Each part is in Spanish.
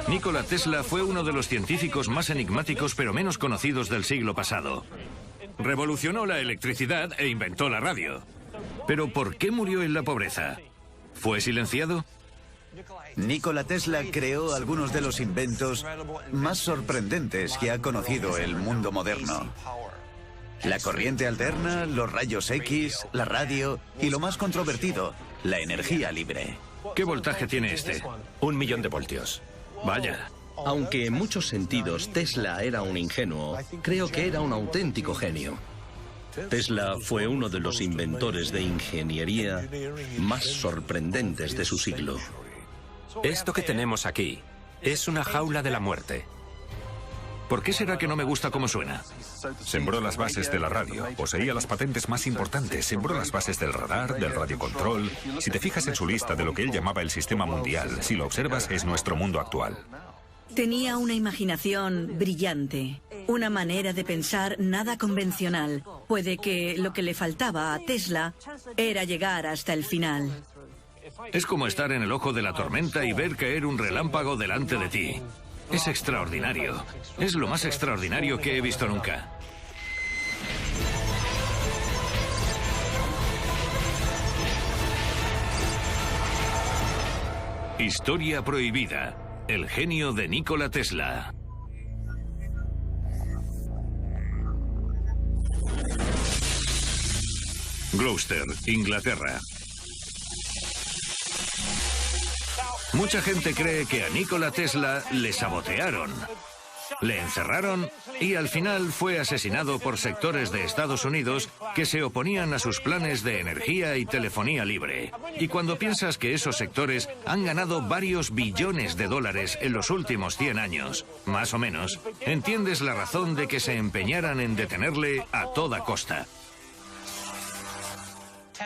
Nikola Tesla fue uno de los científicos más enigmáticos pero menos conocidos del siglo pasado. Revolucionó la electricidad e inventó la radio. Pero ¿por qué murió en la pobreza? ¿Fue silenciado? Nikola Tesla creó algunos de los inventos más sorprendentes que ha conocido el mundo moderno. La corriente alterna, los rayos X, la radio y lo más controvertido, la energía libre. ¿Qué voltaje tiene este? 1 millón de voltios. Vaya. Aunque en muchos sentidos Tesla era un ingenuo, creo que era un auténtico genio. Tesla fue uno de los inventores de ingeniería más sorprendentes de su siglo. Esto que tenemos aquí es una jaula de la muerte. ¿Por qué será que no me gusta cómo suena? Sembró las bases de la radio, poseía las patentes más importantes, sembró las bases del radar, del radiocontrol. Si te fijas en su lista de lo que él llamaba el sistema mundial, si lo observas, es nuestro mundo actual. Tenía una imaginación brillante, una manera de pensar nada convencional. Puede que lo que le faltaba a Tesla era llegar hasta el final. Es como estar en el ojo de la tormenta y ver caer un relámpago delante de ti. Es extraordinario. Es lo más extraordinario que he visto nunca. Historia prohibida. El genio de Nikola Tesla. Gloucester, Inglaterra. Mucha gente cree que a Nikola Tesla le sabotearon, le encerraron y al final fue asesinado por sectores de Estados Unidos que se oponían a sus planes de energía y telefonía libre. Y cuando piensas que esos sectores han ganado varios billones de dólares en los últimos 100 años, más o menos, entiendes la razón de que se empeñaran en detenerle a toda costa.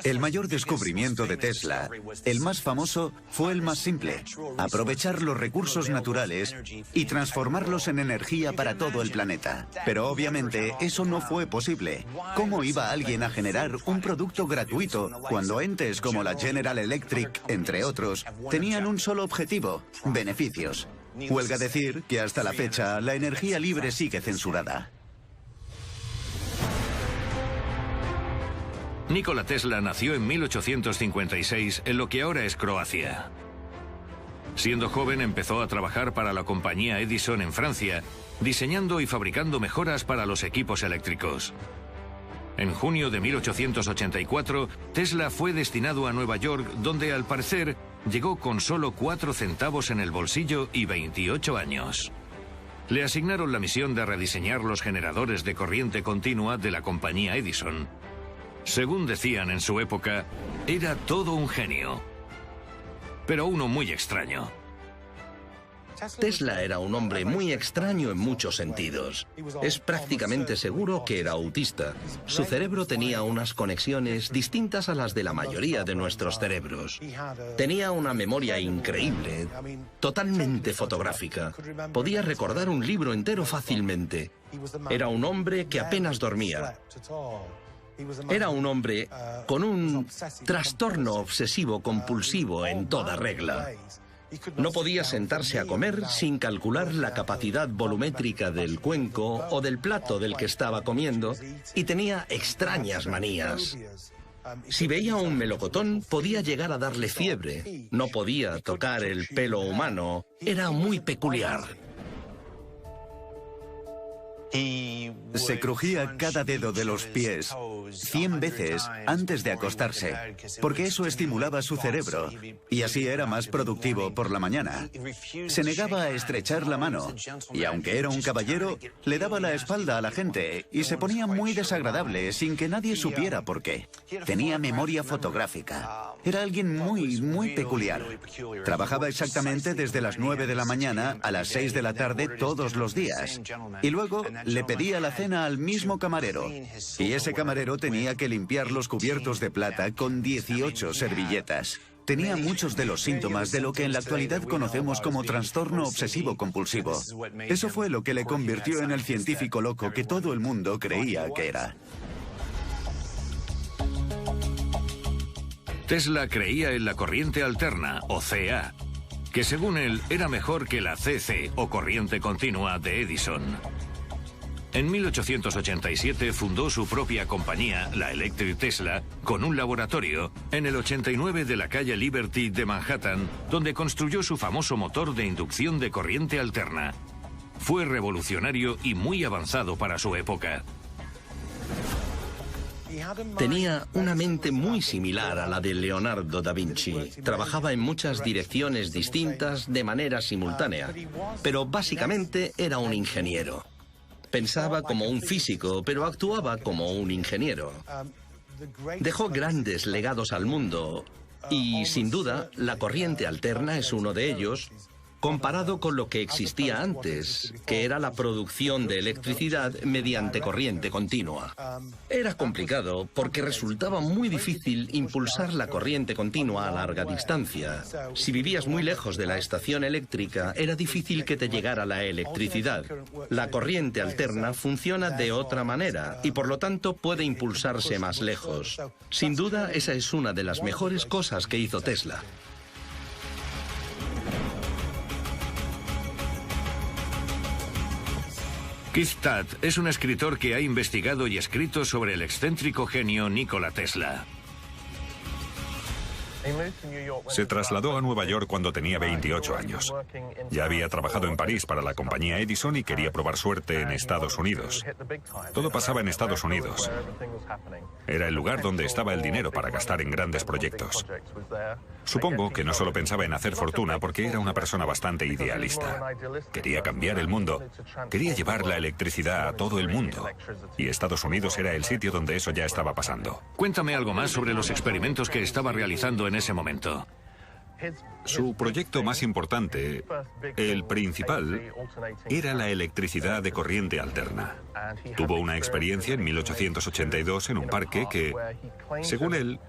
El mayor descubrimiento de Tesla, el más famoso, fue el más simple: aprovechar los recursos naturales y transformarlos en energía para todo el planeta. Pero obviamente eso no fue posible. ¿Cómo iba alguien a generar un producto gratuito cuando entes como la General Electric, entre otros, tenían un solo objetivo: beneficios? Huelga decir que hasta la fecha la energía libre sigue censurada. Nikola Tesla nació en 1856 en lo que ahora es Croacia. Siendo joven empezó a trabajar para la compañía Edison en Francia, diseñando y fabricando mejoras para los equipos eléctricos. En junio de 1884, Tesla fue destinado a Nueva York, donde al parecer llegó con solo 4 centavos en el bolsillo y 28 años. Le asignaron la misión de rediseñar los generadores de corriente continua de la compañía Edison. Según decían en su época, era todo un genio, pero uno muy extraño. Tesla era un hombre muy extraño en muchos sentidos. Es prácticamente seguro que era autista. Su cerebro tenía unas conexiones distintas a las de la mayoría de nuestros cerebros. Tenía una memoria increíble, totalmente fotográfica. Podía recordar un libro entero fácilmente. Era un hombre que apenas dormía. Era un hombre con un trastorno obsesivo-compulsivo en toda regla. No podía sentarse a comer sin calcular la capacidad volumétrica del cuenco o del plato del que estaba comiendo, y tenía extrañas manías. Si veía un melocotón, podía llegar a darle fiebre. No podía tocar el pelo humano. Era muy peculiar. Se crujía cada dedo de los pies 100 veces antes de acostarse, porque eso estimulaba su cerebro y así era más productivo por la mañana. Se negaba a estrechar la mano y, aunque era un caballero, le daba la espalda a la gente y se ponía muy desagradable sin que nadie supiera por qué. Tenía memoria fotográfica. Era alguien muy peculiar. Trabajaba exactamente desde las 9 de la mañana a las 6 de la tarde todos los días. Y luego le pedía la cena al mismo camarero. Y ese camarero tenía que limpiar los cubiertos de plata con 18 servilletas. Tenía muchos de los síntomas de lo que en la actualidad conocemos como trastorno obsesivo-compulsivo. Eso fue lo que le convirtió en el científico loco que todo el mundo creía que era. Tesla creía en la corriente alterna, o CA. que según él era mejor que la CC o corriente continua de Edison. En 1887 fundó su propia compañía, la Electric Tesla, con un laboratorio en el 89 de la calle Liberty de Manhattan, donde construyó su famoso motor de inducción de corriente alterna. Fue revolucionario y muy avanzado para su época. Tenía una mente muy similar a la de Leonardo da Vinci. Trabajaba en muchas direcciones distintas de manera simultánea, pero básicamente era un ingeniero. Pensaba como un físico, pero actuaba como un ingeniero. Dejó grandes legados al mundo y, sin duda, la corriente alterna es uno de ellos, comparado con lo que existía antes, que era la producción de electricidad mediante corriente continua. Era complicado porque resultaba muy difícil impulsar la corriente continua a larga distancia. Si vivías muy lejos de la estación eléctrica, era difícil que te llegara la electricidad. La corriente alterna funciona de otra manera y por lo tanto puede impulsarse más lejos. Sin duda, esa es una de las mejores cosas que hizo Tesla. Keith Tutt es un escritor que ha investigado y escrito sobre el excéntrico genio Nikola Tesla. Se trasladó a Nueva York cuando tenía 28 años. Ya había trabajado en París para la compañía Edison y quería probar suerte en Estados Unidos. Todo pasaba en Estados Unidos. Era el lugar donde estaba el dinero para gastar en grandes proyectos. Supongo que no solo pensaba en hacer fortuna porque era una persona bastante idealista. Quería cambiar el mundo. Quería llevar la electricidad a todo el mundo. Y Estados Unidos era el sitio donde eso ya estaba pasando. Cuéntame algo más sobre los experimentos que estaba realizando en ese momento. Su proyecto más importante, el principal, era la electricidad de corriente alterna. Tuvo una experiencia en 1882 en un parque que, según él,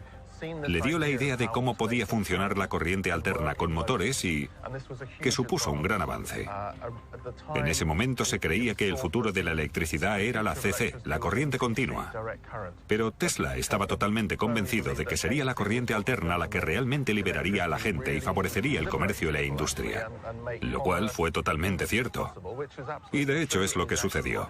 le dio la idea de cómo podía funcionar la corriente alterna con motores y que supuso un gran avance. En ese momento se creía que el futuro de la electricidad era la CC, la corriente continua. Pero Tesla estaba totalmente convencido de que sería la corriente alterna la que realmente liberaría a la gente y favorecería el comercio y la industria. Lo cual fue totalmente cierto. Y de hecho es lo que sucedió.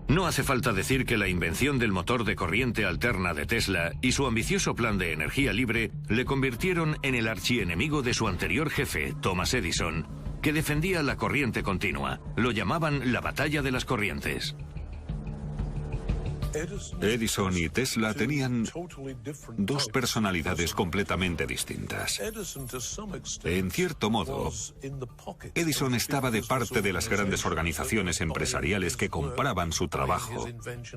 No hace falta decir que la invención del motor de corriente alterna de Tesla y su ambicioso plan de energía libre le convirtieron en el archienemigo de su anterior jefe, Thomas Edison, que defendía la corriente continua. Lo llamaban la batalla de las corrientes. Edison y Tesla tenían dos personalidades completamente distintas. En cierto modo, Edison estaba de parte de las grandes organizaciones empresariales que compraban su trabajo,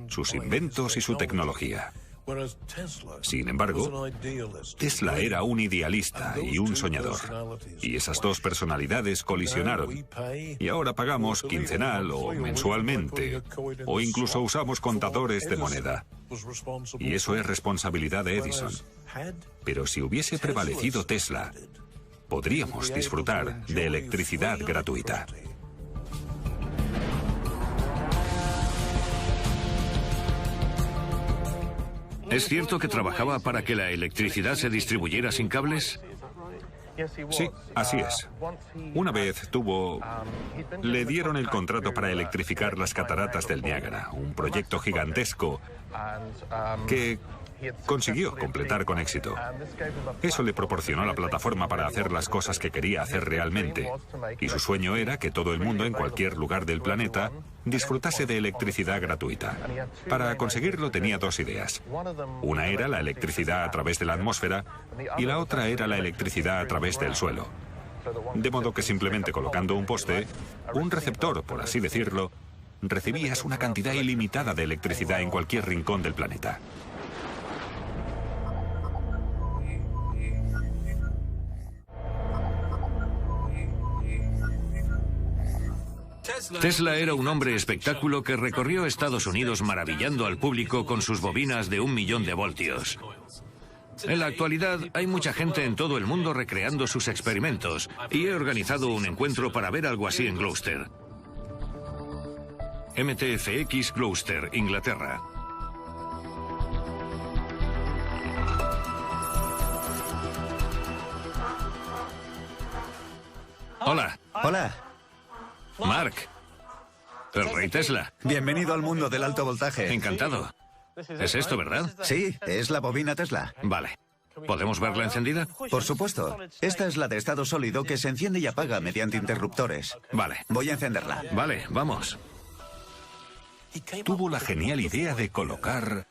sus inventos y su tecnología. Sin embargo, Tesla era un idealista y un soñador. Y esas dos personalidades colisionaron. Y ahora pagamos quincenal o mensualmente, o incluso usamos contadores de moneda. Y eso es responsabilidad de Edison. Pero si hubiese prevalecido Tesla, podríamos disfrutar de electricidad gratuita. ¿Es cierto que trabajaba para que la electricidad se distribuyera sin cables? Sí, así es. Una vez le dieron el contrato para electrificar las cataratas del Niágara, un proyecto gigantesco que consiguió completar con éxito. Eso le proporcionó la plataforma para hacer las cosas que quería hacer realmente. Y su sueño era que todo el mundo en cualquier lugar del planeta disfrutase de electricidad gratuita. Para conseguirlo tenía dos ideas. Una era la electricidad a través de la atmósfera y la otra era la electricidad a través del suelo. De modo que simplemente colocando un poste, un receptor, por así decirlo, recibías una cantidad ilimitada de electricidad en cualquier rincón del planeta. Tesla era un hombre espectáculo que recorrió Estados Unidos maravillando al público con sus bobinas de 1 millón de voltios. En la actualidad hay mucha gente en todo el mundo recreando sus experimentos y he organizado un encuentro para ver algo así en Gloucester. MTFX Gloucester, Inglaterra. Hola, Hola. Mark. El rey Tesla. Bienvenido al mundo del alto voltaje. Encantado. Es esto, ¿verdad? Sí, es la bobina Tesla. Vale. ¿Podemos verla encendida? Por supuesto. Esta es la de estado sólido que se enciende y apaga mediante interruptores. Vale. Voy a encenderla. Vale, vamos. Tuvo la genial idea de colocar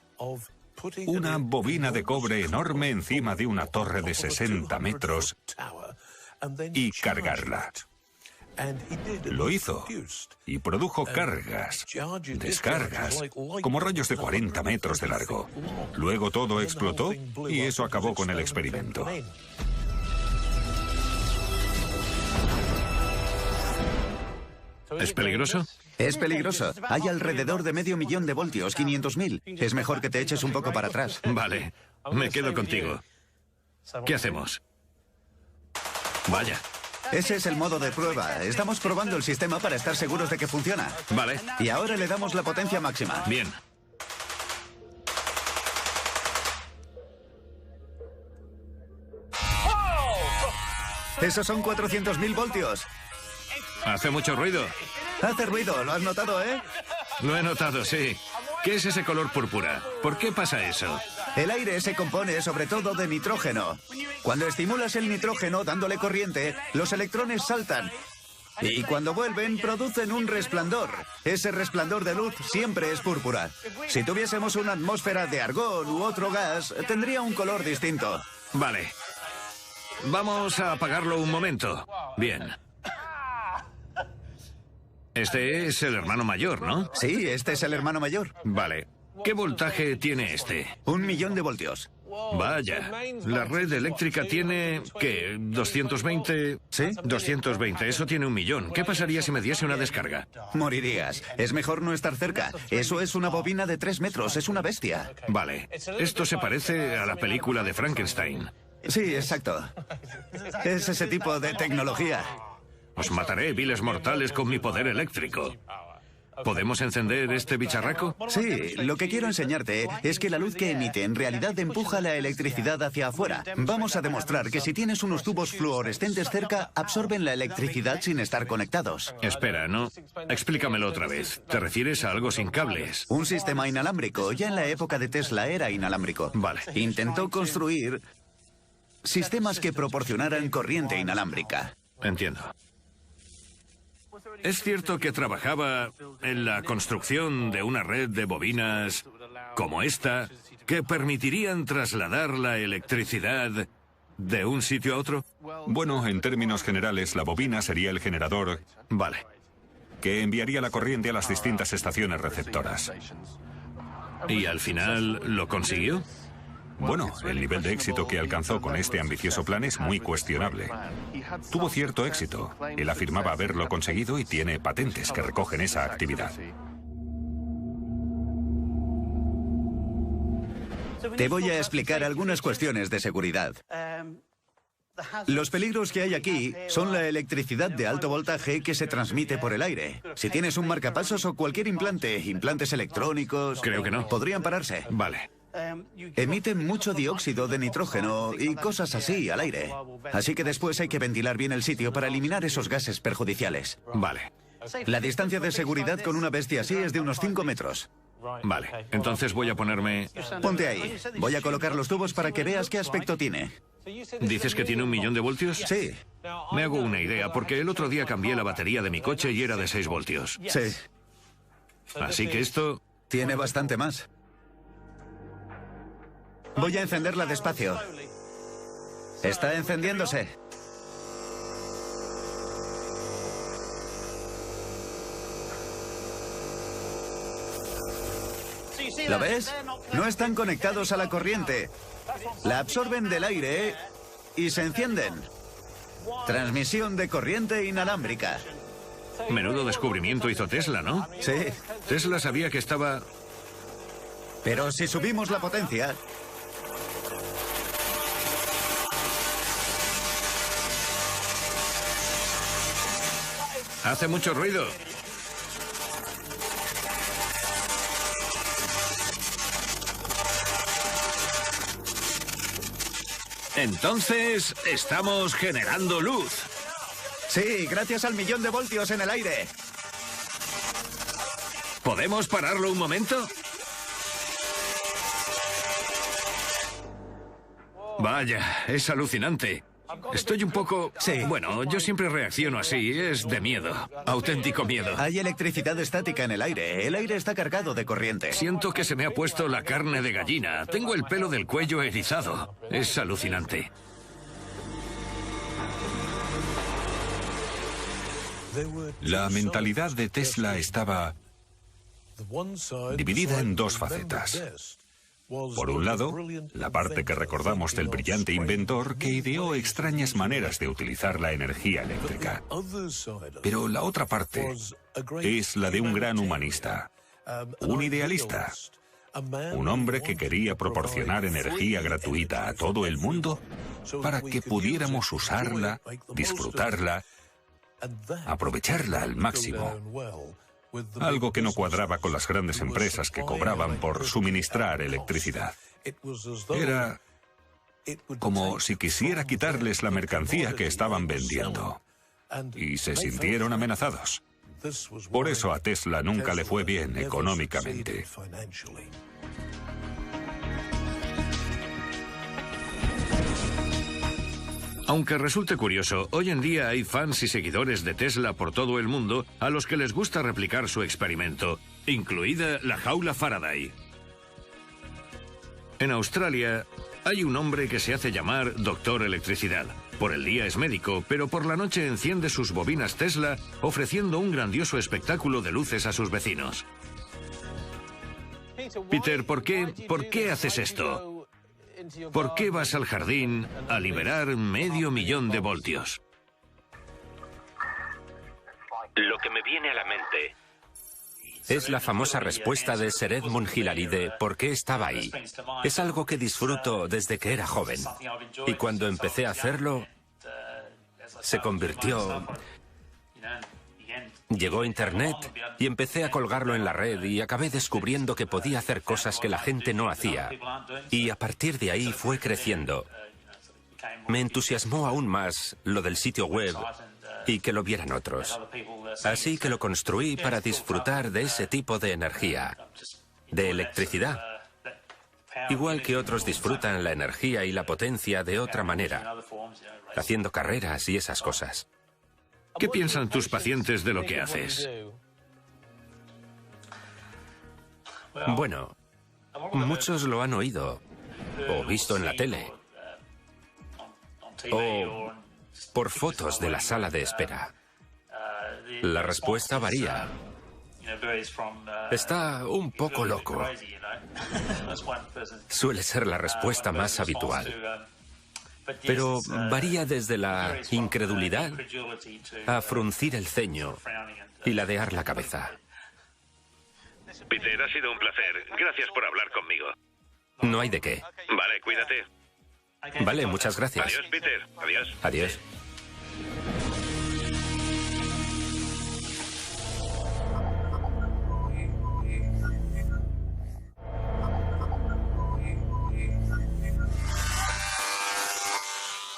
una bobina de cobre enorme encima de una torre de 60 metros y cargarla. Lo hizo y produjo cargas, descargas, como rayos de 40 metros de largo. Luego todo explotó y eso acabó con el experimento. ¿Es peligroso? Es peligroso. Hay alrededor de 500.000 de voltios, 500.000. Es mejor que te eches un poco para atrás. Vale, me quedo contigo. ¿Qué hacemos? Vaya. Ese es el modo de prueba. Estamos probando el sistema para estar seguros de que funciona. Vale. Y ahora le damos la potencia máxima. Bien. Esos son 400.000 voltios. Hace mucho ruido. Hace ruido, ¿lo has notado, eh? Lo he notado, sí. ¿Qué es ese color púrpura? ¿Por qué pasa eso? El aire se compone sobre todo de nitrógeno. Cuando estimulas el nitrógeno dándole corriente, los electrones saltan. Y cuando vuelven, producen un resplandor. Ese resplandor de luz siempre es púrpura. Si tuviésemos una atmósfera de argón u otro gas, tendría un color distinto. Vale. Vamos a apagarlo un momento. Bien. Este es el hermano mayor, ¿no? Sí, este es el hermano mayor. Vale. ¿Qué voltaje tiene este? 1.000.000 de voltios. Vaya. La red eléctrica tiene... ¿qué? ¿220? ¿Sí? 220. Eso tiene 1.000.000. ¿Qué pasaría si me diese una descarga? Morirías. Es mejor no estar cerca. Eso es una bobina de 3 metros. Es una bestia. Vale. Esto se parece a la película de Frankenstein. Sí, exacto. Es ese tipo de tecnología. Os mataré, viles mortales, con mi poder eléctrico. ¿Podemos encender este bicharraco? Sí, lo que quiero enseñarte es que la luz que emite en realidad empuja la electricidad hacia afuera. Vamos a demostrar que si tienes unos tubos fluorescentes cerca, absorben la electricidad sin estar conectados. Espera, ¿no? Explícamelo otra vez. ¿Te refieres a algo sin cables? Un sistema inalámbrico. Ya en la época de Tesla era inalámbrico. Vale. Intentó construir sistemas que proporcionaran corriente inalámbrica. Entiendo. ¿Es cierto que trabajaba en la construcción de una red de bobinas como esta que permitirían trasladar la electricidad de un sitio a otro? Bueno, en términos generales, la bobina sería el generador Vale. que enviaría la corriente a las distintas estaciones receptoras. ¿Y al final lo consiguió? Bueno, el nivel de éxito que alcanzó con este ambicioso plan es muy cuestionable. Tuvo cierto éxito. Él afirmaba haberlo conseguido y tiene patentes que recogen esa actividad. Te voy a explicar algunas cuestiones de seguridad. Los peligros que hay aquí son la electricidad de alto voltaje que se transmite por el aire. Si tienes un marcapasos o cualquier implante, implantes electrónicos... Creo que no. Podrían pararse. Vale. Emiten mucho dióxido de nitrógeno y cosas así al aire. Así que después hay que ventilar bien el sitio para eliminar esos gases perjudiciales. Vale. La distancia de seguridad con una bestia así es de unos 5 metros. Vale. Entonces voy a ponerme... Ponte ahí. Voy a colocar los tubos para que veas qué aspecto tiene. ¿Dices que tiene 1.000.000 de voltios? Sí, Me hago una idea, porque el otro día cambié la batería de mi coche y era de 6 voltios. sí. Así que esto... Tiene bastante más. Voy a encenderla despacio. Está encendiéndose. ¿Lo ves? No están conectados a la corriente. La absorben del aire y se encienden. Transmisión de corriente inalámbrica. Menudo descubrimiento hizo Tesla, ¿no? Sí, Tesla sabía que estaba... pero si subimos la potencia... Hace mucho ruido. Entonces, estamos generando luz. Sí, gracias al 1.000.000 de voltios en el aire. ¿Podemos pararlo un momento? Vaya, es alucinante. Estoy un poco... Sí. Bueno, yo siempre reacciono así, es de miedo. Auténtico miedo. Hay electricidad estática en el aire. El aire está cargado de corriente. Siento que se me ha puesto la carne de gallina. Tengo el pelo del cuello erizado. Es alucinante. La mentalidad de Tesla estaba dividida en dos facetas. Por un lado, la parte que recordamos del brillante inventor que ideó extrañas maneras de utilizar la energía eléctrica. Pero la otra parte es la de un gran humanista, un idealista, un hombre que quería proporcionar energía gratuita a todo el mundo para que pudiéramos usarla, disfrutarla, aprovecharla al máximo. Algo que no cuadraba con las grandes empresas que cobraban por suministrar electricidad. Era como si quisiera quitarles la mercancía que estaban vendiendo. Y se sintieron amenazados. Por eso a Tesla nunca le fue bien económicamente. Aunque resulte curioso, hoy en día hay fans y seguidores de Tesla por todo el mundo a los que les gusta replicar su experimento, incluida la jaula Faraday. En Australia hay un hombre que se hace llamar Doctor Electricidad. Por el día es médico, pero por la noche enciende sus bobinas Tesla ofreciendo un grandioso espectáculo de luces a sus vecinos. Peter, ¿por qué haces esto? ¿Por qué vas al jardín a liberar 500.000 de voltios? Lo que me viene a la mente es la famosa respuesta de Sir Edmund Hillary de ¿por qué estaba ahí? Es algo que disfruto desde que era joven. Y cuando empecé a hacerlo, se convirtió... Llegó Internet y empecé a colgarlo en la red y acabé descubriendo que podía hacer cosas que la gente no hacía. Y a partir de ahí fue creciendo. Me entusiasmó aún más lo del sitio web y que lo vieran otros. Así que lo construí para disfrutar de ese tipo de energía, de electricidad. Igual que otros disfrutan la energía y la potencia de otra manera, haciendo carreras y esas cosas. ¿Qué piensan tus pacientes de lo que haces? Bueno, muchos lo han oído, o visto en la tele, o por fotos de la sala de espera. La respuesta varía. Está un poco loco. Suele ser la respuesta más habitual. Pero varía desde la incredulidad a fruncir el ceño y ladear la cabeza. Peter, ha sido un placer. Gracias por hablar conmigo. No hay de qué. Vale, cuídate. Vale, muchas gracias. Adiós, Peter. Adiós. Adiós.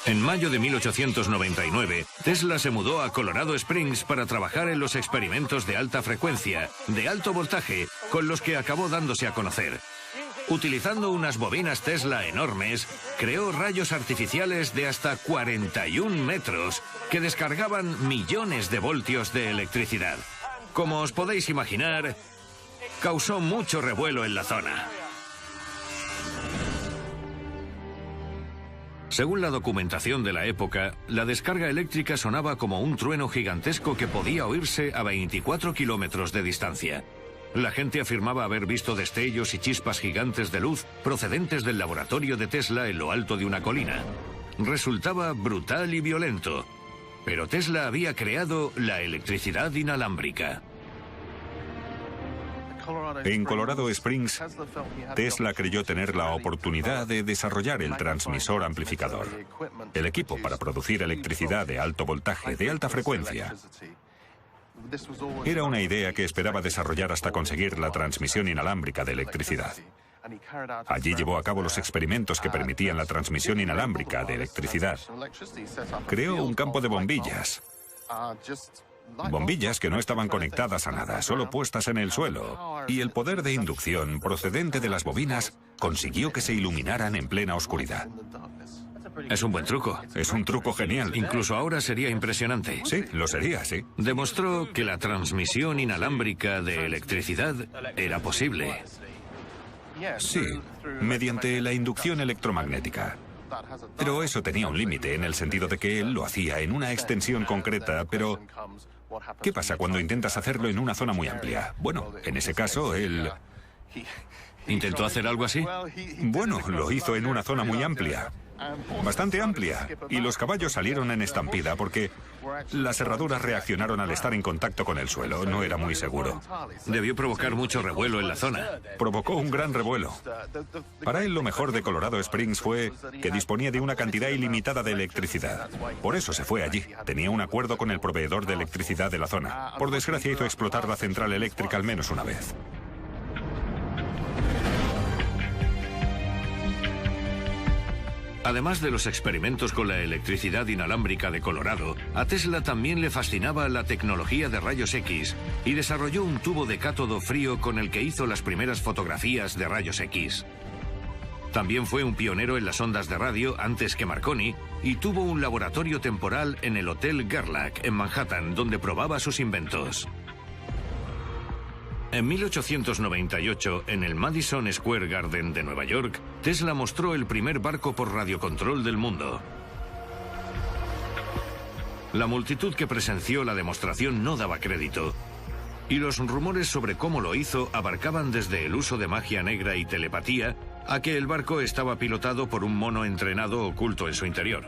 En mayo de 1899, Tesla se mudó a Colorado Springs para trabajar en los experimentos de alta frecuencia, de alto voltaje, con los que acabó dándose a conocer. Utilizando unas bobinas Tesla enormes, creó rayos artificiales de hasta 41 metros que descargaban millones de voltios de electricidad. Como os podéis imaginar, causó mucho revuelo en la zona. Según la documentación de la época, la descarga eléctrica sonaba como un trueno gigantesco que podía oírse a 24 kilómetros de distancia. La gente afirmaba haber visto destellos y chispas gigantes de luz procedentes del laboratorio de Tesla en lo alto de una colina. Resultaba brutal y violento, pero Tesla había creado la electricidad inalámbrica. En Colorado Springs, Tesla creyó tener la oportunidad de desarrollar el transmisor amplificador, el equipo para producir electricidad de alto voltaje, de alta frecuencia. Era una idea que esperaba desarrollar hasta conseguir la transmisión inalámbrica de electricidad. Allí llevó a cabo los experimentos que permitían la transmisión inalámbrica de electricidad. Creó un campo de bombillas, Bombillas que no estaban conectadas a nada, solo puestas en el suelo. Y el poder de inducción procedente de las bobinas consiguió que se iluminaran en plena oscuridad. Es un buen truco. Es un truco genial. Incluso ahora sería impresionante. Sí, lo sería, sí. Demostró que la transmisión inalámbrica de electricidad era posible. Sí, mediante la inducción electromagnética. Pero eso tenía un límite, en el sentido de que él lo hacía en una extensión concreta, pero ¿qué pasa cuando intentas hacerlo en una zona muy amplia? Bueno, en ese caso, él... ¿Intentó hacer algo así? Bueno, lo hizo en una zona muy amplia. Bastante amplia. Y los caballos salieron en estampida porque las herraduras reaccionaron al estar en contacto con el suelo. No era muy seguro. Debió provocar mucho revuelo en la zona. Provocó un gran revuelo. Para él lo mejor de Colorado Springs fue que disponía de una cantidad ilimitada de electricidad. Por eso se fue allí. Tenía un acuerdo con el proveedor de electricidad de la zona. Por desgracia hizo explotar la central eléctrica al menos una vez. Además de los experimentos con la electricidad inalámbrica de Colorado, a Tesla también le fascinaba la tecnología de rayos X y desarrolló un tubo de cátodo frío con el que hizo las primeras fotografías de rayos X. También fue un pionero en las ondas de radio antes que Marconi y tuvo un laboratorio temporal en el Hotel Gerlach en Manhattan donde probaba sus inventos. En 1898, en el Madison Square Garden de Nueva York, Tesla mostró el primer barco por radiocontrol del mundo. La multitud que presenció la demostración no daba crédito, y los rumores sobre cómo lo hizo abarcaban desde el uso de magia negra y telepatía a que el barco estaba pilotado por un mono entrenado oculto en su interior.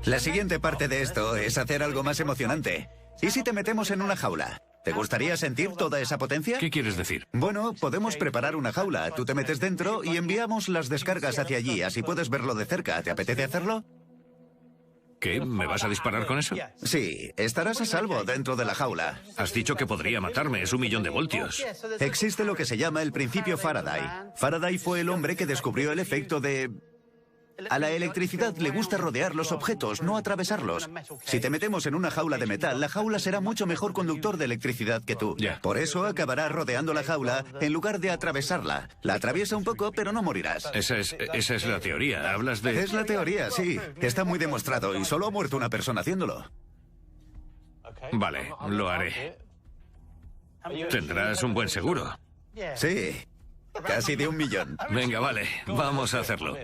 La siguiente parte de esto es hacer algo más emocionante. ¿Y si te metemos en una jaula? ¿Te gustaría sentir toda esa potencia? ¿Qué quieres decir? Bueno, podemos preparar una jaula. Tú te metes dentro y enviamos las descargas hacia allí, así puedes verlo de cerca. ¿Te apetece hacerlo? ¿Qué? ¿Me vas a disparar con eso? Sí, estarás a salvo dentro de la jaula. Has dicho que podría matarme, es 1.000.000 de voltios. Existe lo que se llama el principio Faraday. Faraday fue el hombre que descubrió el efecto de... A la electricidad le gusta rodear los objetos, no atravesarlos. Si te metemos en una jaula de metal, la jaula será mucho mejor conductor de electricidad que tú. Ya. Por eso acabarás rodeando la jaula en lugar de atravesarla. La atraviesa un poco, pero no morirás. Esa es la teoría. Hablas de... Es la teoría, sí. Está muy demostrado y solo ha muerto una persona haciéndolo. Vale, lo haré. Tendrás un buen seguro. Sí, casi de 1.000.000. Venga, vale, vamos a hacerlo.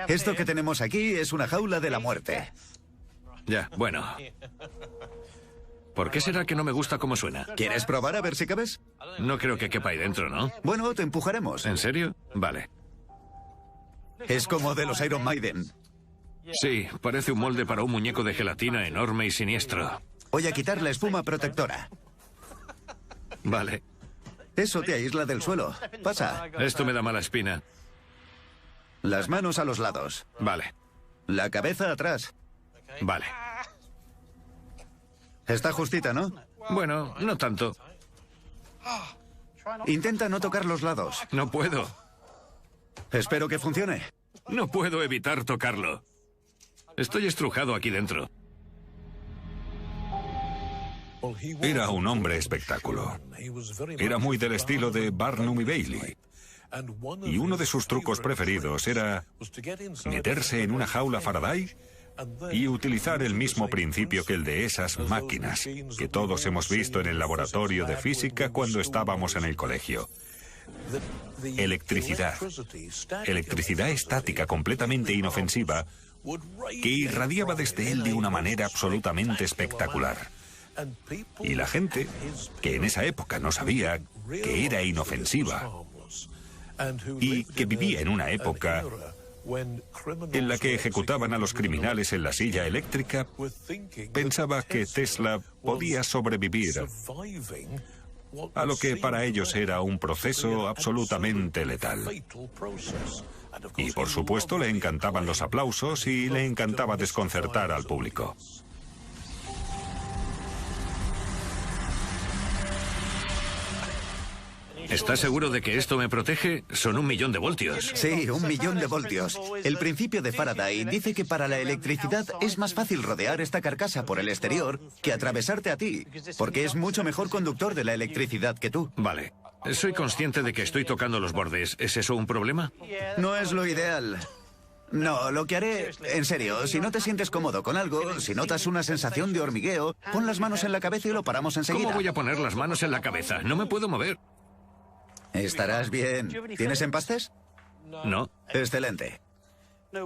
Esto que tenemos aquí es una jaula de la muerte. Ya, bueno. ¿Por qué será que no me gusta cómo suena? ¿Quieres probar a ver si cabes? No creo que quepa ahí dentro, ¿no? Bueno, te empujaremos. ¿En serio? Vale. Es como de los Iron Maiden. Sí, parece un molde para un muñeco de gelatina enorme y siniestro. Voy a quitar la espuma protectora. Vale. Eso te aísla del suelo. Pasa. Esto me da mala espina. Las manos a los lados. Vale, La cabeza atrás. vale. Está justita, ¿no? Bueno, no tanto. Intenta no tocar los lados. No puedo. Espero que funcione. No puedo evitar tocarlo. Estoy estrujado aquí dentro. Era un hombre espectáculo. Era muy del estilo de Barnum y Bailey. Y uno de sus trucos preferidos era meterse en una jaula Faraday y utilizar el mismo principio que el de esas máquinas que todos hemos visto en el laboratorio de física cuando estábamos en el colegio. Electricidad. Electricidad estática completamente inofensiva que irradiaba desde él de una manera absolutamente espectacular. Y la gente, que en esa época no sabía que era inofensiva, y que vivía en una época en la que ejecutaban a los criminales en la silla eléctrica, pensaba que Tesla podía sobrevivir a lo que para ellos era un proceso absolutamente letal. Y por supuesto le encantaban los aplausos y le encantaba desconcertar al público. ¿Estás seguro de que esto me protege? Son 1.000.000 de voltios. Sí, 1.000.000 de voltios. El principio de Faraday dice que para la electricidad es más fácil rodear esta carcasa por el exterior que atravesarte a ti, porque es mucho mejor conductor de la electricidad que tú. Vale. Soy consciente de que estoy tocando los bordes. ¿Es eso un problema? No es lo ideal. No, lo que haré, en serio, si no te sientes cómodo con algo, si notas una sensación de hormigueo, pon las manos en la cabeza y lo paramos enseguida. ¿Cómo voy a poner las manos en la cabeza? No me puedo mover. Estarás bien. ¿Tienes empastes? No. Excelente.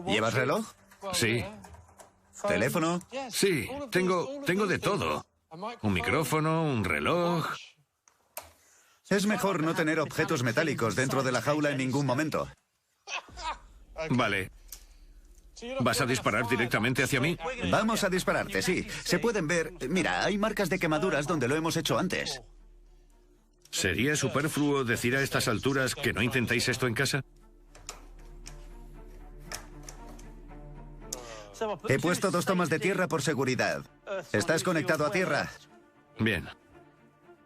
¿Llevas reloj? Sí. ¿Teléfono? Sí, tengo de todo. Un micrófono, un reloj. Es mejor no tener objetos metálicos dentro de la jaula en ningún momento. Vale. ¿Vas a disparar directamente hacia mí? Vamos a dispararte, sí. Se pueden ver... Mira, hay marcas de quemaduras donde lo hemos hecho antes. ¿Sería superfluo decir a estas alturas que no intentéis esto en casa? He puesto 2 tomas de tierra por seguridad. ¿Estás conectado a tierra? Bien.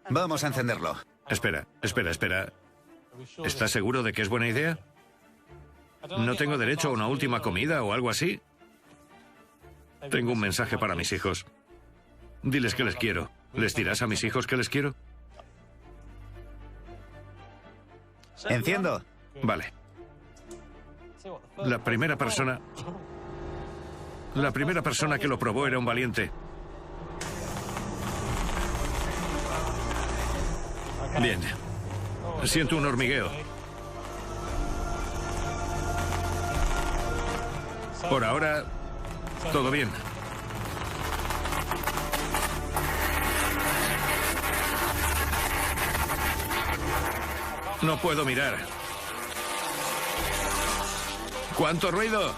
Vamos a encenderlo. Espera. ¿Estás seguro de que es buena idea? ¿No tengo derecho a una última comida o algo así? Tengo un mensaje para mis hijos. Diles que les quiero. ¿Les dirás a mis hijos que les quiero? Enciendo. Vale. La primera persona que lo probó era un valiente. Bien. Siento un hormigueo. Por ahora, todo bien. No puedo mirar. ¿Cuánto ruido?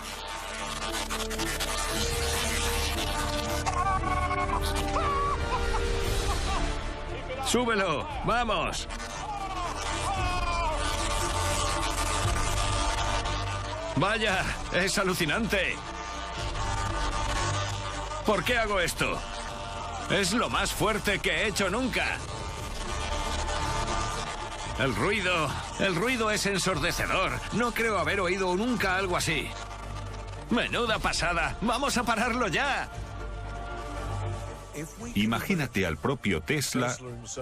¡Súbelo! ¡Vamos! ¡Vaya! ¡Es alucinante! ¿Por qué hago esto? Es lo más fuerte que he hecho nunca. El ruido es ensordecedor. No creo haber oído nunca algo así. ¡Menuda pasada! ¡Vamos a pararlo ya! Imagínate al propio Tesla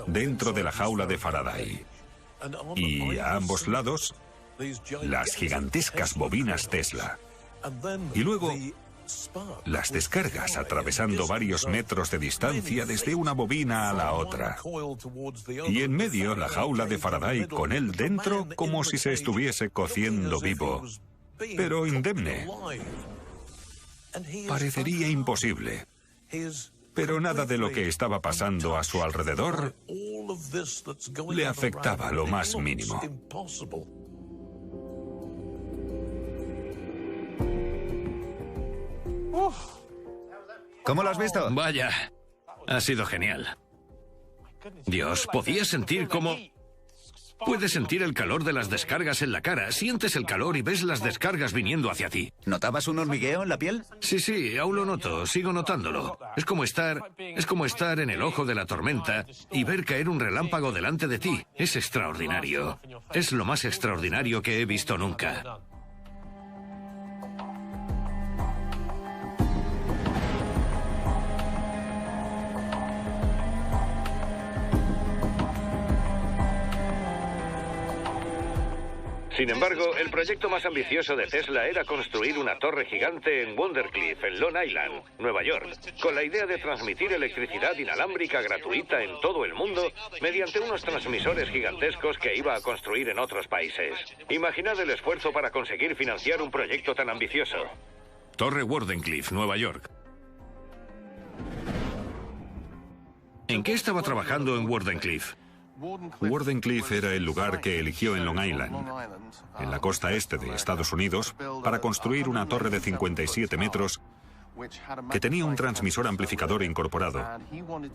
dentro de la jaula de Faraday. Y a ambos lados, las gigantescas bobinas Tesla. Y luego, las descargas atravesando varios metros de distancia desde una bobina a la otra. Y en medio, la jaula de Faraday con él dentro como si se estuviese cociendo vivo, pero indemne. Parecería imposible. Pero nada de lo que estaba pasando a su alrededor le afectaba lo más mínimo. ¿Cómo lo has visto? Vaya, ha sido genial. Dios, podías sentir cómo... Puedes sentir el calor de las descargas en la cara, sientes el calor y ves las descargas viniendo hacia ti. ¿Notabas un hormigueo en la piel? Sí, aún lo noto, sigo notándolo. Es como estar en el ojo de la tormenta y ver caer un relámpago delante de ti. Es extraordinario. Es lo más extraordinario que he visto nunca. Sin embargo, el proyecto más ambicioso de Tesla era construir una torre gigante en Wondercliff, en Long Island, Nueva York, con la idea de transmitir electricidad inalámbrica gratuita en todo el mundo mediante unos transmisores gigantescos que iba a construir en otros países. Imaginad el esfuerzo para conseguir financiar un proyecto tan ambicioso. Torre Wardenclyffe, Nueva York. ¿En qué estaba trabajando en Wardenclyffe? Wardenclyffe era el lugar que eligió en Long Island, en la costa este de Estados Unidos, para construir una torre de 57 metros que tenía un transmisor amplificador incorporado,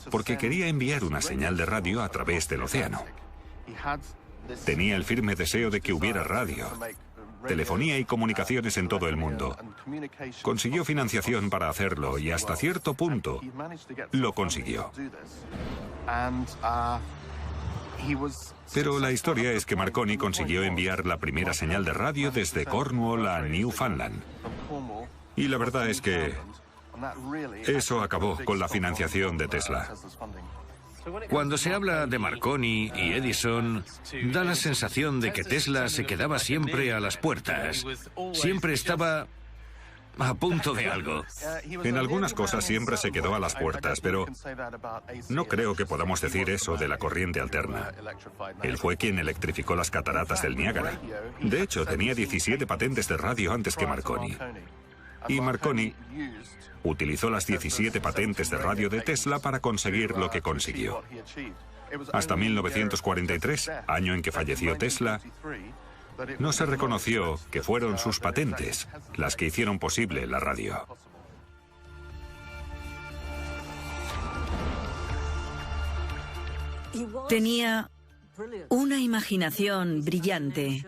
porque quería enviar una señal de radio a través del océano. Tenía el firme deseo de que hubiera radio, telefonía y comunicaciones en todo el mundo. Consiguió financiación para hacerlo y hasta cierto punto lo consiguió. Pero la historia es que Marconi consiguió enviar la primera señal de radio desde Cornwall a Newfoundland. Y la verdad es que eso acabó con la financiación de Tesla. Cuando se habla de Marconi y Edison, da la sensación de que Tesla se quedaba siempre a las puertas. Siempre estaba a punto de algo. En algunas cosas siempre se quedó a las puertas, pero no creo que podamos decir eso de la corriente alterna. Él fue quien electrificó las cataratas del Niágara. De hecho, tenía 17 patentes de radio antes que Marconi. Y Marconi utilizó las 17 patentes de radio de Tesla para conseguir lo que consiguió. Hasta 1943, año en que falleció Tesla, no se reconoció que fueron sus patentes las que hicieron posible la radio. Tenía una imaginación brillante.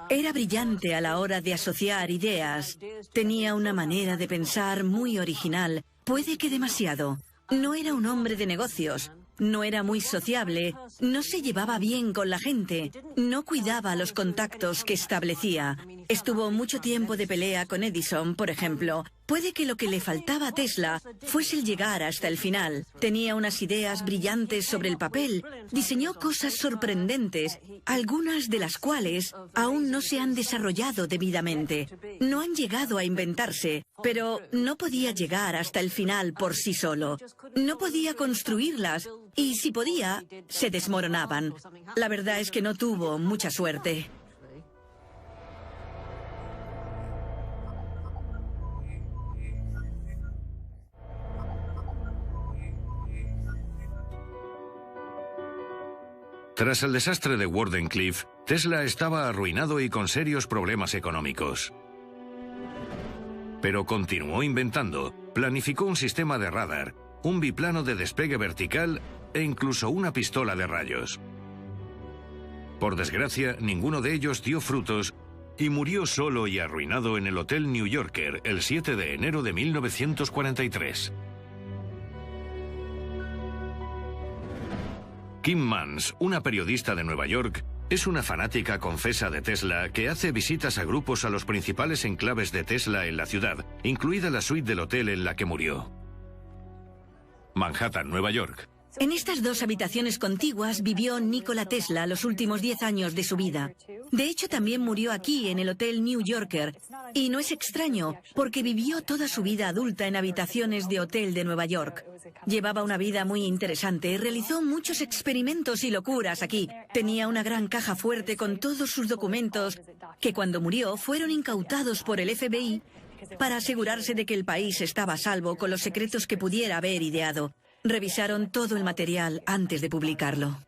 Era brillante a la hora de asociar ideas. Tenía una manera de pensar muy original, puede que demasiado. No era un hombre de negocios. No era muy sociable, no se llevaba bien con la gente, no cuidaba los contactos que establecía. Estuvo mucho tiempo de pelea con Edison, por ejemplo. Puede que lo que le faltaba a Tesla fuese el llegar hasta el final. Tenía unas ideas brillantes sobre el papel, diseñó cosas sorprendentes, algunas de las cuales aún no se han desarrollado debidamente. No han llegado a inventarse, pero no podía llegar hasta el final por sí solo. No podía construirlas y si podía, se desmoronaban. La verdad es que no tuvo mucha suerte. Tras el desastre de Wardenclyffe, Tesla estaba arruinado y con serios problemas económicos. Pero continuó inventando, planificó un sistema de radar, un biplano de despegue vertical e incluso una pistola de rayos. Por desgracia, ninguno de ellos dio frutos y murió solo y arruinado en el Hotel New Yorker el 7 de enero de 1943. Kim Mans, una periodista de Nueva York, es una fanática confesa de Tesla que hace visitas a grupos a los principales enclaves de Tesla en la ciudad, incluida la suite del hotel en la que murió. Manhattan, Nueva York. En estas dos habitaciones contiguas vivió Nikola Tesla los últimos 10 años de su vida. De hecho, también murió aquí, en el Hotel New Yorker. Y no es extraño, porque vivió toda su vida adulta en habitaciones de hotel de Nueva York. Llevaba una vida muy interesante, realizó muchos experimentos y locuras aquí. Tenía una gran caja fuerte con todos sus documentos, que cuando murió fueron incautados por el FBI para asegurarse de que el país estaba a salvo con los secretos que pudiera haber ideado. Revisaron todo el material antes de publicarlo.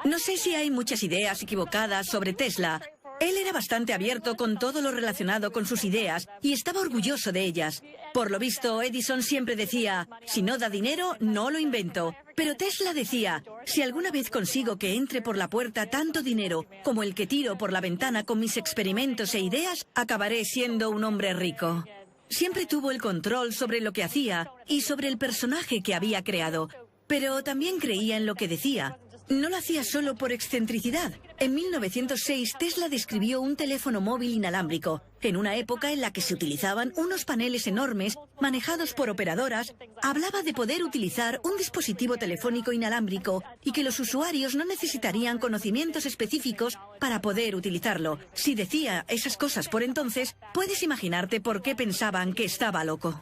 No sé si hay muchas ideas equivocadas sobre Tesla. Él era bastante abierto con todo lo relacionado con sus ideas y estaba orgulloso de ellas. Por lo visto, Edison siempre decía, si no da dinero, no lo invento. Pero Tesla decía, si alguna vez consigo que entre por la puerta tanto dinero como el que tiro por la ventana con mis experimentos e ideas, acabaré siendo un hombre rico. Siempre tuvo el control sobre lo que hacía y sobre el personaje que había creado, pero también creía en lo que decía. No lo hacía solo por excentricidad. En 1906, Tesla describió un teléfono móvil inalámbrico, en una época en la que se utilizaban unos paneles enormes manejados por operadoras. Hablaba de poder utilizar un dispositivo telefónico inalámbrico y que los usuarios no necesitarían conocimientos específicos para poder utilizarlo. Si decía esas cosas por entonces, puedes imaginarte por qué pensaban que estaba loco.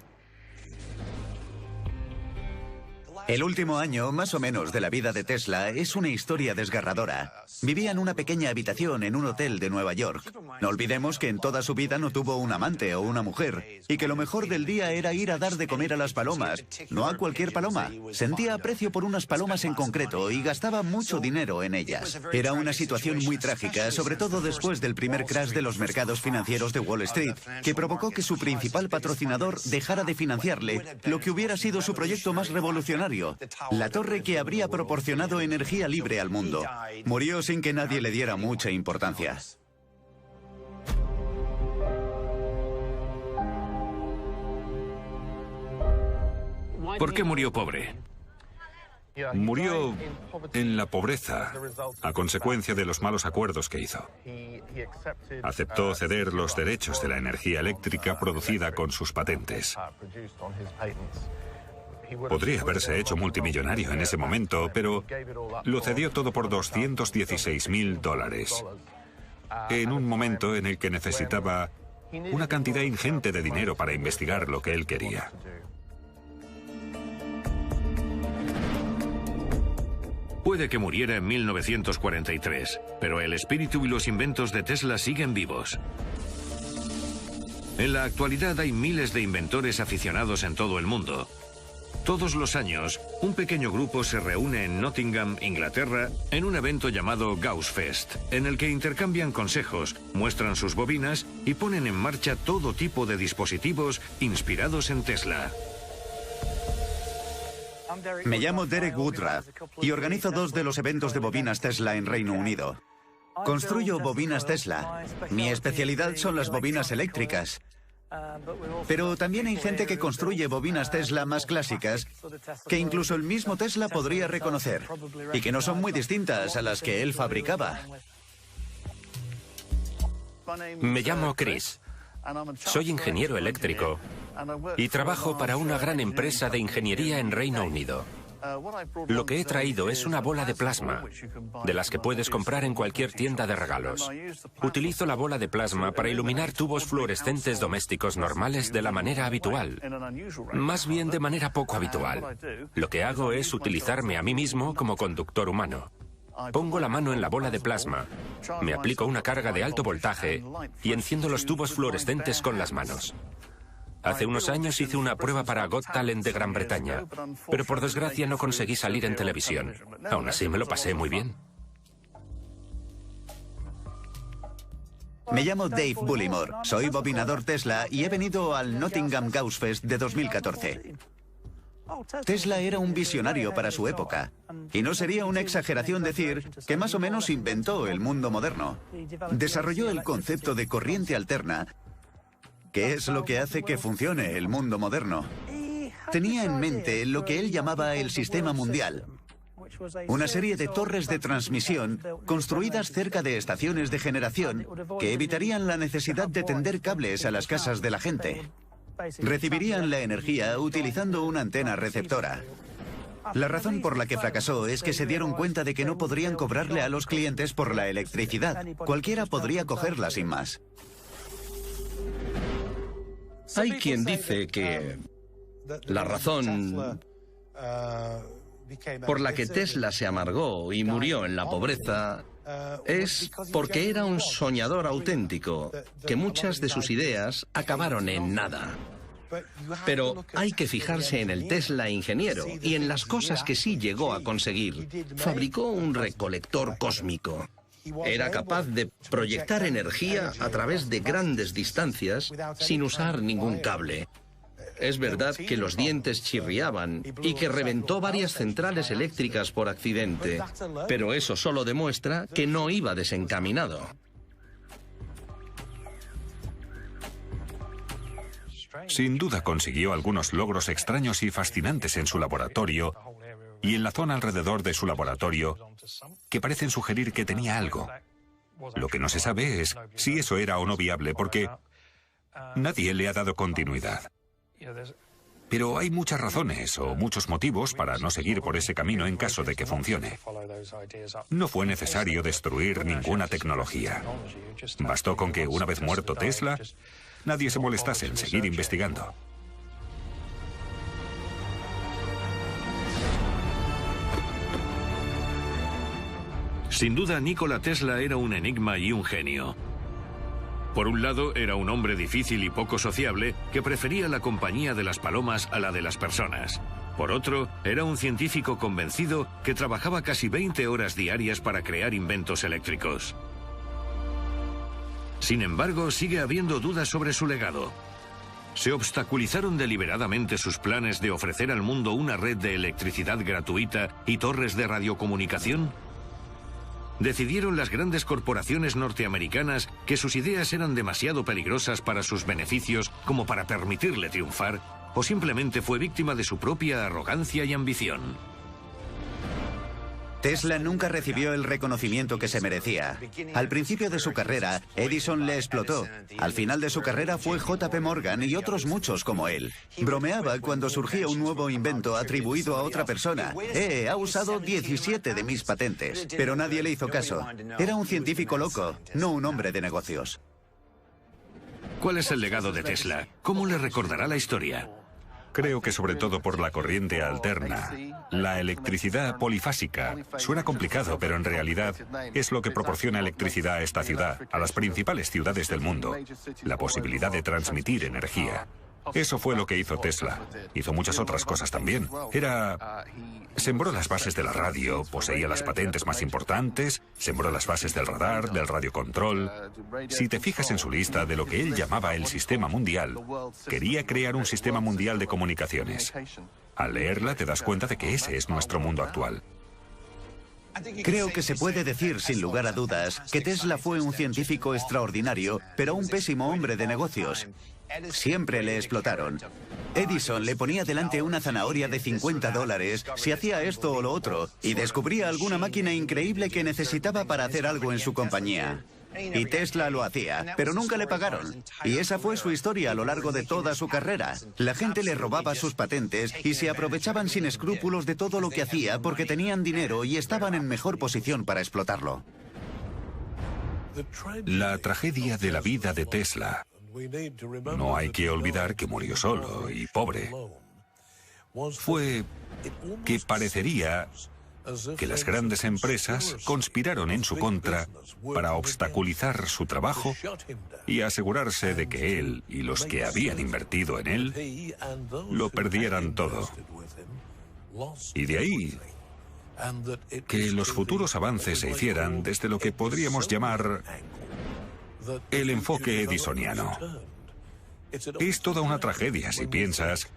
El último año, más o menos, de la vida de Tesla es una historia desgarradora. Vivía en una pequeña habitación en un hotel de Nueva York. No olvidemos que en toda su vida no tuvo un amante o una mujer, y que lo mejor del día era ir a dar de comer a las palomas, no a cualquier paloma. Sentía aprecio por unas palomas en concreto y gastaba mucho dinero en ellas. Era una situación muy trágica, sobre todo después del primer crash de los mercados financieros de Wall Street, que provocó que su principal patrocinador dejara de financiarle lo que hubiera sido su proyecto más revolucionario, la torre que habría proporcionado energía libre al mundo. Murió sin que nadie le diera mucha importancia. ¿Por qué murió pobre? Murió en la pobreza a consecuencia de los malos acuerdos que hizo. Aceptó ceder los derechos de la energía eléctrica producida con sus patentes. Podría haberse hecho multimillonario en ese momento, pero lo cedió todo por $216.000, en un momento en el que necesitaba una cantidad ingente de dinero para investigar lo que él quería. Puede que muriera en 1943, pero el espíritu y los inventos de Tesla siguen vivos. En la actualidad hay miles de inventores aficionados en todo el mundo. Todos los años, un pequeño grupo se reúne en Nottingham, Inglaterra, en un evento llamado Gaussfest, en el que intercambian consejos, muestran sus bobinas y ponen en marcha todo tipo de dispositivos inspirados en Tesla. Me llamo Derek Woodruff y organizo 2 de los eventos de bobinas Tesla en Reino Unido. Construyo bobinas Tesla. Mi especialidad son las bobinas eléctricas. Pero también hay gente que construye bobinas Tesla más clásicas que incluso el mismo Tesla podría reconocer y que no son muy distintas a las que él fabricaba. Me llamo Chris. Soy ingeniero eléctrico y trabajo para una gran empresa de ingeniería en Reino Unido. Lo que he traído es una bola de plasma, de las que puedes comprar en cualquier tienda de regalos. Utilizo la bola de plasma para iluminar tubos fluorescentes domésticos normales de la manera habitual. Más bien de manera poco habitual. Lo que hago es utilizarme a mí mismo como conductor humano. Pongo la mano en la bola de plasma, me aplico una carga de alto voltaje y enciendo los tubos fluorescentes con las manos. Hace unos años hice una prueba para Got Talent de Gran Bretaña, pero por desgracia no conseguí salir en televisión. Aún así me lo pasé muy bien. Me llamo Dave Bullimore, soy bobinador Tesla y he venido al Nottingham Gaussfest de 2014. Tesla era un visionario para su época, y no sería una exageración decir que más o menos inventó el mundo moderno. Desarrolló el concepto de corriente alterna, que es lo que hace que funcione el mundo moderno. Tenía en mente lo que él llamaba el sistema mundial, una serie de torres de transmisión construidas cerca de estaciones de generación que evitarían la necesidad de tender cables a las casas de la gente. Recibirían la energía utilizando una antena receptora. La razón por la que fracasó es que se dieron cuenta de que no podrían cobrarle a los clientes por la electricidad. Cualquiera podría cogerla sin más. Hay quien dice que la razón por la que Tesla se amargó y murió en la pobreza es porque era un soñador auténtico, que muchas de sus ideas acabaron en nada. Pero hay que fijarse en el Tesla ingeniero y en las cosas que sí llegó a conseguir. Fabricó un recolector cósmico. Era capaz de proyectar energía a través de grandes distancias sin usar ningún cable. Es verdad que los dientes chirriaban y que reventó varias centrales eléctricas por accidente, pero eso solo demuestra que no iba desencaminado. Sin duda consiguió algunos logros extraños y fascinantes en su laboratorio y en la zona alrededor de su laboratorio que parecen sugerir que tenía algo. Lo que no se sabe es si eso era o no viable porque nadie le ha dado continuidad. Pero hay muchas razones o muchos motivos para no seguir por ese camino en caso de que funcione. No fue necesario destruir ninguna tecnología. Bastó con que una vez muerto Tesla, nadie se molestase en seguir investigando. Sin duda, Nikola Tesla era un enigma y un genio. Por un lado, era un hombre difícil y poco sociable que prefería la compañía de las palomas a la de las personas. Por otro, era un científico convencido que trabajaba casi 20 horas diarias para crear inventos eléctricos. Sin embargo, sigue habiendo dudas sobre su legado. ¿Se obstaculizaron deliberadamente sus planes de ofrecer al mundo una red de electricidad gratuita y torres de radiocomunicación? ¿Decidieron las grandes corporaciones norteamericanas que sus ideas eran demasiado peligrosas para sus beneficios como para permitirle triunfar? o simplemente fue víctima de su propia arrogancia y ambición. Tesla nunca recibió el reconocimiento que se merecía. Al principio de su carrera, Edison le explotó. Al final de su carrera fue JP Morgan y otros muchos como él. Bromeaba cuando surgía un nuevo invento atribuido a otra persona. Ha usado 17 de mis patentes. Pero nadie le hizo caso. Era un científico loco, no un hombre de negocios. ¿Cuál es el legado de Tesla? ¿Cómo le recordará la historia? Creo que sobre todo por la corriente alterna. La electricidad polifásica. Suena complicado, pero en realidad es lo que proporciona electricidad a esta ciudad, a las principales ciudades del mundo. La posibilidad de transmitir energía. Eso fue lo que hizo Tesla. Hizo muchas otras cosas también. Sembró las bases de la radio, poseía las patentes más importantes, sembró las bases del radar, del radiocontrol. Si te fijas en su lista de lo que él llamaba el sistema mundial, quería crear un sistema mundial de comunicaciones. Al leerla te das cuenta de que ese es nuestro mundo actual. Creo que se puede decir sin lugar a dudas que Tesla fue un científico extraordinario, pero un pésimo hombre de negocios. Siempre le explotaron. Edison le ponía delante una zanahoria de $50 si hacía esto o lo otro y descubría alguna máquina increíble que necesitaba para hacer algo en su compañía. Y Tesla lo hacía, pero nunca le pagaron. Y esa fue su historia a lo largo de toda su carrera. La gente le robaba sus patentes y se aprovechaban sin escrúpulos de todo lo que hacía porque tenían dinero y estaban en mejor posición para explotarlo. La tragedia de la vida de Tesla. No hay que olvidar que murió solo y pobre. Fue que parecería que las grandes empresas conspiraron en su contra para obstaculizar su trabajo y asegurarse de que él y los que habían invertido en él lo perdieran todo. Y de ahí que los futuros avances se hicieran desde lo que podríamos llamar el enfoque edisoniano. Es toda una tragedia si piensas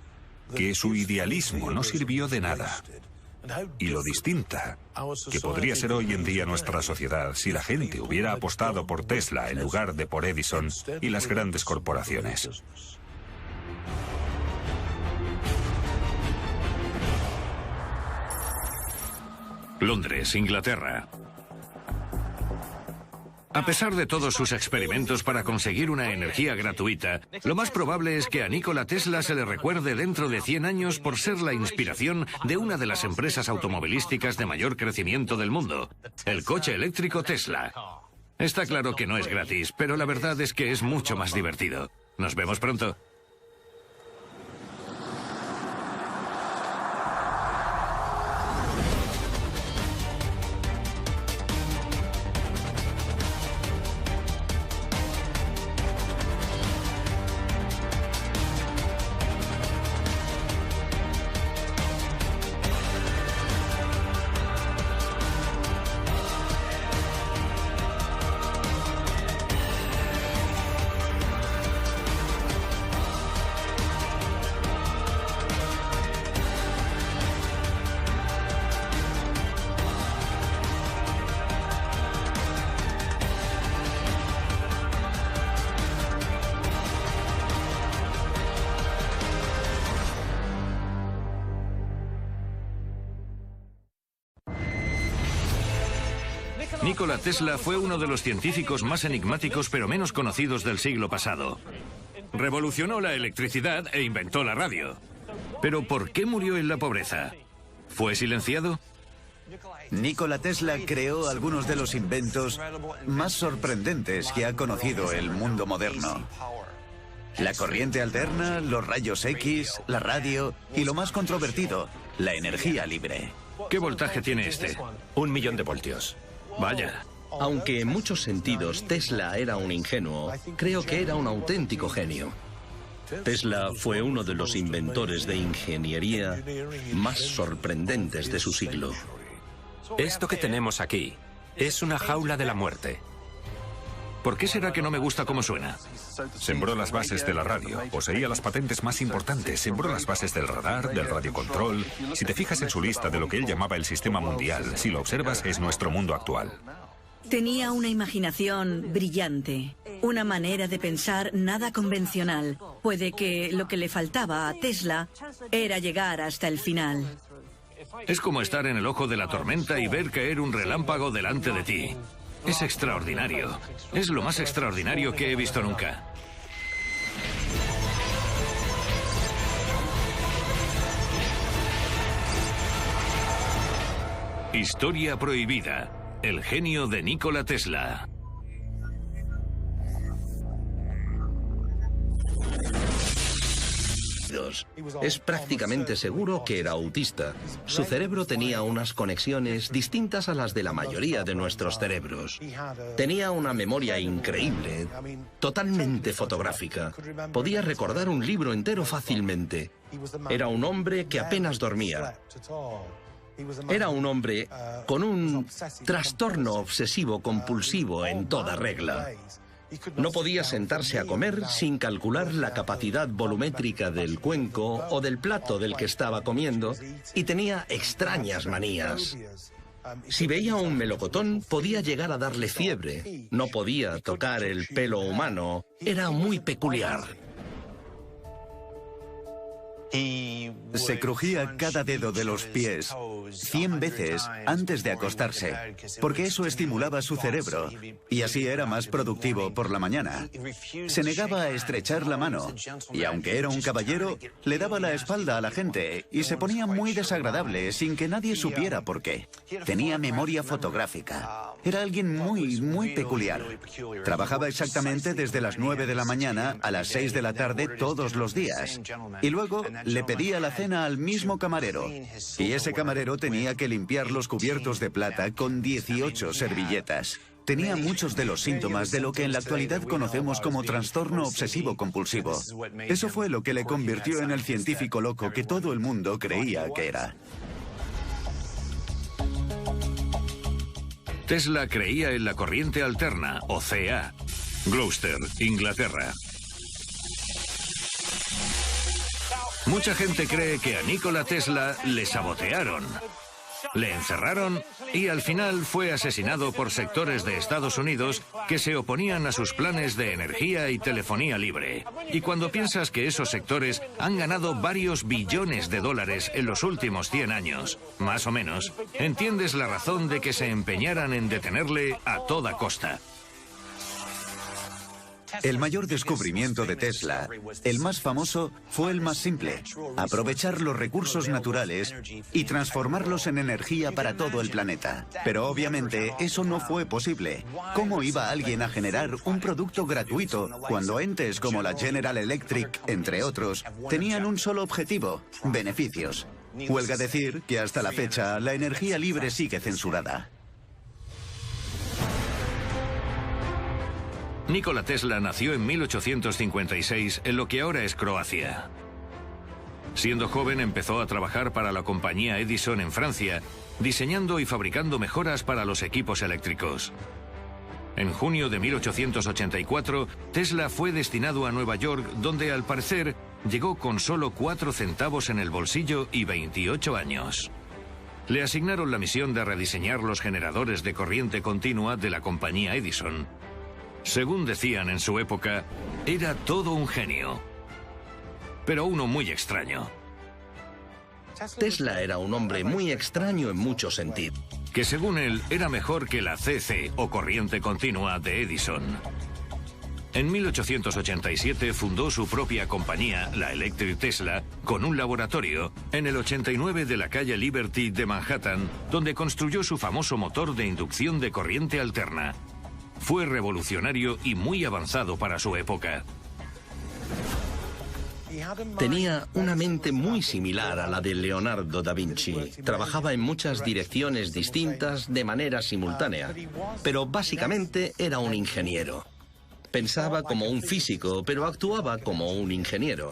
que su idealismo no sirvió de nada. Y lo distinta que podría ser hoy en día nuestra sociedad si la gente hubiera apostado por Tesla en lugar de por Edison y las grandes corporaciones. Londres, Inglaterra. A pesar de todos sus experimentos para conseguir una energía gratuita, lo más probable es que a Nikola Tesla se le recuerde dentro de 100 años por ser la inspiración de una de las empresas automovilísticas de mayor crecimiento del mundo, el coche eléctrico Tesla. Está claro que no es gratis, pero la verdad es que es mucho más divertido. Nos vemos pronto. Nikola Tesla fue uno de los científicos más enigmáticos pero menos conocidos del siglo pasado. Revolucionó la electricidad e inventó la radio. Pero ¿por qué murió en la pobreza? ¿Fue silenciado? Nikola Tesla creó algunos de los inventos más sorprendentes que ha conocido el mundo moderno. La corriente alterna, los rayos X, la radio y lo más controvertido, la energía libre. ¿Qué voltaje tiene este? 1.000.000 de voltios. Vaya. Aunque en muchos sentidos Tesla era un ingenuo, creo que era un auténtico genio. Tesla fue uno de los inventores de ingeniería más sorprendentes de su siglo. Esto que tenemos aquí es una jaula de la muerte. ¿Por qué será que no me gusta cómo suena? Sembró las bases de la radio, poseía las patentes más importantes, sembró las bases del radar, del radiocontrol. Si te fijas en su lista de lo que él llamaba el sistema mundial, si lo observas, es nuestro mundo actual. Tenía una imaginación brillante. Una manera de pensar nada convencional. Puede que lo que le faltaba a Tesla era llegar hasta el final. Es como estar en el ojo de la tormenta y ver caer un relámpago delante de ti. Es extraordinario. Es lo más extraordinario que he visto nunca. Historia prohibida. El genio de Nikola Tesla. Es prácticamente seguro que era autista. Su cerebro tenía unas conexiones distintas a las de la mayoría de nuestros cerebros. Tenía una memoria increíble, totalmente fotográfica. Podía recordar un libro entero fácilmente. Era un hombre que apenas dormía. Era un hombre con un trastorno obsesivo compulsivo en toda regla. No podía sentarse a comer sin calcular la capacidad volumétrica del cuenco o del plato del que estaba comiendo, y tenía extrañas manías. Si veía un melocotón, podía llegar a darle fiebre. No podía tocar el pelo humano. Era muy peculiar. Se crujía cada dedo de los pies 100 veces antes de acostarse, porque eso estimulaba su cerebro, y así era más productivo por la mañana. Se negaba a estrechar la mano, y aunque era un caballero, le daba la espalda a la gente, y se ponía muy desagradable sin que nadie supiera por qué. Tenía memoria fotográfica. Era alguien muy peculiar. Trabajaba exactamente desde las 9 de la mañana a las 6 de la tarde todos los días, y luego le pedía la cena al mismo camarero, y ese camarero tenía que limpiar los cubiertos de plata con 18 servilletas. Tenía muchos de los síntomas de lo que en la actualidad conocemos como trastorno obsesivo-compulsivo. Eso fue lo que le convirtió en el científico loco que todo el mundo creía que era. Tesla creía en la corriente alterna, o CA. Gloucester, Inglaterra. Mucha gente cree que a Nikola Tesla le sabotearon, le encerraron y al final fue asesinado por sectores de Estados Unidos que se oponían a sus planes de energía y telefonía libre. Y cuando piensas que esos sectores han ganado varios billones de dólares en los últimos 100 años, más o menos, entiendes la razón de que se empeñaran en detenerle a toda costa. El mayor descubrimiento de Tesla, el más famoso, fue el más simple: aprovechar los recursos naturales y transformarlos en energía para todo el planeta. Pero obviamente eso no fue posible. ¿Cómo iba alguien a generar un producto gratuito cuando entes como la General Electric, entre otros, tenían un solo objetivo: beneficios? Huelga decir que hasta la fecha la energía libre sigue censurada. Nikola Tesla nació en 1856 en lo que ahora es Croacia. Siendo joven empezó a trabajar para la compañía Edison en Francia, diseñando y fabricando mejoras para los equipos eléctricos. En junio de 1884, Tesla fue destinado a Nueva York, donde al parecer llegó con solo 4 centavos en el bolsillo y 28 años. Le asignaron la misión de rediseñar los generadores de corriente continua de la compañía Edison. Según decían en su época, era todo un genio, pero uno muy extraño. Tesla era un hombre muy extraño en muchos sentidos. Que según él era mejor que la CC o corriente continua de Edison. En 1887 fundó su propia compañía, la Electric Tesla, con un laboratorio en el 89 de la calle Liberty de Manhattan, donde construyó su famoso motor de inducción de corriente alterna. Fue revolucionario y muy avanzado para su época. Tenía una mente muy similar a la de Leonardo da Vinci. Trabajaba en muchas direcciones distintas de manera simultánea, pero básicamente era un ingeniero. Pensaba como un físico, pero actuaba como un ingeniero.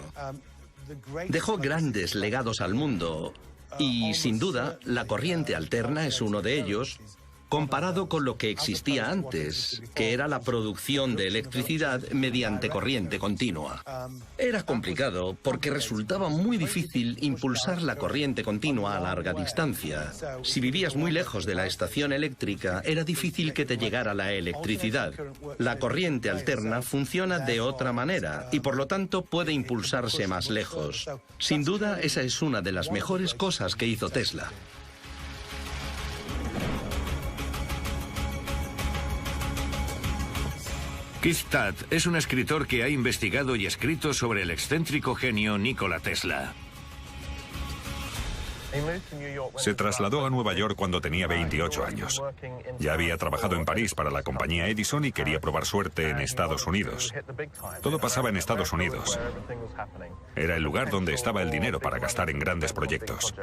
Dejó grandes legados al mundo y, sin duda, la corriente alterna es uno de ellos, comparado con lo que existía antes, que era la producción de electricidad mediante corriente continua. Era complicado porque resultaba muy difícil impulsar la corriente continua a larga distancia. Si vivías muy lejos de la estación eléctrica, era difícil que te llegara la electricidad. La corriente alterna funciona de otra manera y por lo tanto puede impulsarse más lejos. Sin duda, esa es una de las mejores cosas que hizo Tesla. Keith Tutt es un escritor que ha investigado y escrito sobre el excéntrico genio Nikola Tesla. Se trasladó a Nueva York cuando tenía 28 años. Ya había trabajado en París para la compañía Edison y quería probar suerte en Estados Unidos. Todo pasaba en Estados Unidos. Era el lugar donde estaba el dinero para gastar en grandes proyectos.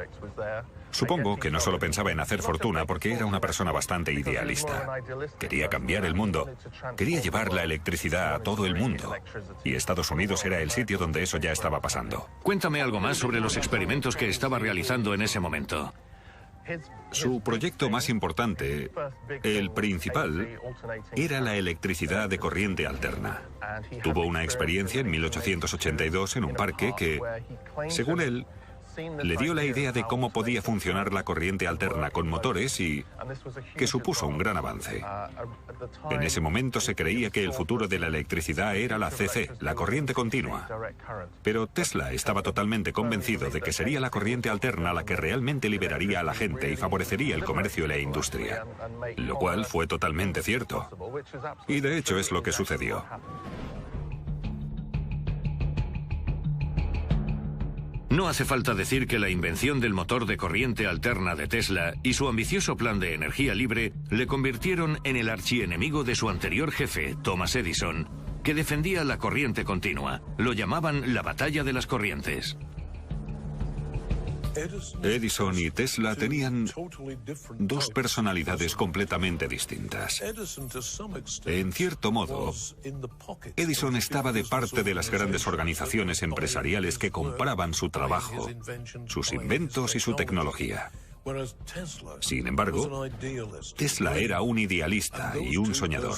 Supongo que no solo pensaba en hacer fortuna porque era una persona bastante idealista. Quería cambiar el mundo. Quería llevar la electricidad a todo el mundo. Y Estados Unidos era el sitio donde eso ya estaba pasando. Cuéntame algo más sobre los experimentos que estaba realizando en ese momento. Su proyecto más importante, el principal, era la electricidad de corriente alterna. Tuvo una experiencia en 1882 en un parque que, según él, le dio la idea de cómo podía funcionar la corriente alterna con motores y que supuso un gran avance. En ese momento se creía que el futuro de la electricidad era la CC, la corriente continua. Pero Tesla estaba totalmente convencido de que sería la corriente alterna la que realmente liberaría a la gente y favorecería el comercio y la industria. Lo cual fue totalmente cierto. Y de hecho es lo que sucedió. No hace falta decir que la invención del motor de corriente alterna de Tesla y su ambicioso plan de energía libre le convirtieron en el archienemigo de su anterior jefe, Thomas Edison, que defendía la corriente continua. Lo llamaban la batalla de las corrientes. Edison y Tesla tenían dos personalidades completamente distintas. En cierto modo, Edison estaba de parte de las grandes organizaciones empresariales que compraban su trabajo, sus inventos y su tecnología. Sin embargo, Tesla era un idealista y un soñador.